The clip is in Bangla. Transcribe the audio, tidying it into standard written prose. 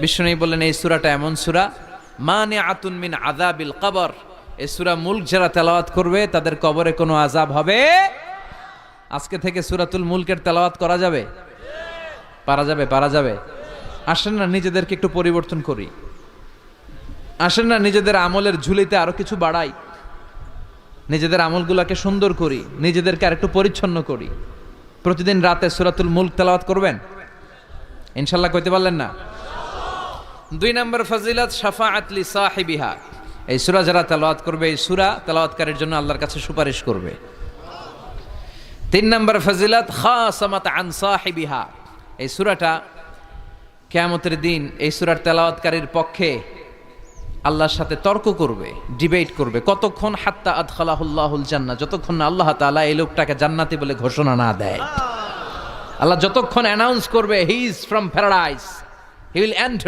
বিষ্ণু বললেন এই সূরাটা এমন সূরা মানিআতুন মিন আযাবিল কবর। এই সূরা মুলক যারা তেলাওয়াত করবে তাদের কবরে কোনো আযাব হবে। আজকে থেকে সূরাতুল মুলকের তেলাওয়াত করা যাবে? পারা যাবে। আসেন না নিজেদেরকে একটু পরিবর্তন করি, আসেন না নিজেদের আমলের ঝুলিতে আরো কিছু বাড়াই, নিজেদের আমলগুলোকে সুন্দর করি, নিজেদেরকে আর একটু পরিচ্ছন্ন করি। প্রতিদিন রাতে সূরাতুল মুলক তেলাওয়াত করবেন ইনশাআল্লাহ, কইতে পারলেন না? 2 নম্বর ফজিলত শাফাআত লি সাহিবিহা। এই সূরা যারা তেলাওয়াত করবে এই সূরা তেলাওয়াতকারীর জন্য আল্লাহর কাছে সুপারিশ করবে। 3 নম্বর ফজিলত খাসামাত আন সাহিবিহা। এই সূরাটা কিয়ামতের দিন এই সূরার তেলাওয়াতকারীর পক্ষে আল্লাহর সাথে তর্ক করবে, ডিবেট করবে। কতক্ষণ? হাত্তা আদখালাহুল্লাহুল জান্নাহ, যতক্ষণ না আল্লাহ তাআলা এই লোকটাকে জান্নাতি বলে ঘোষণা না দেয়। আল্লাহ যতক্ষণ অ্যানাউন্স করবে he is from paradise, he will enter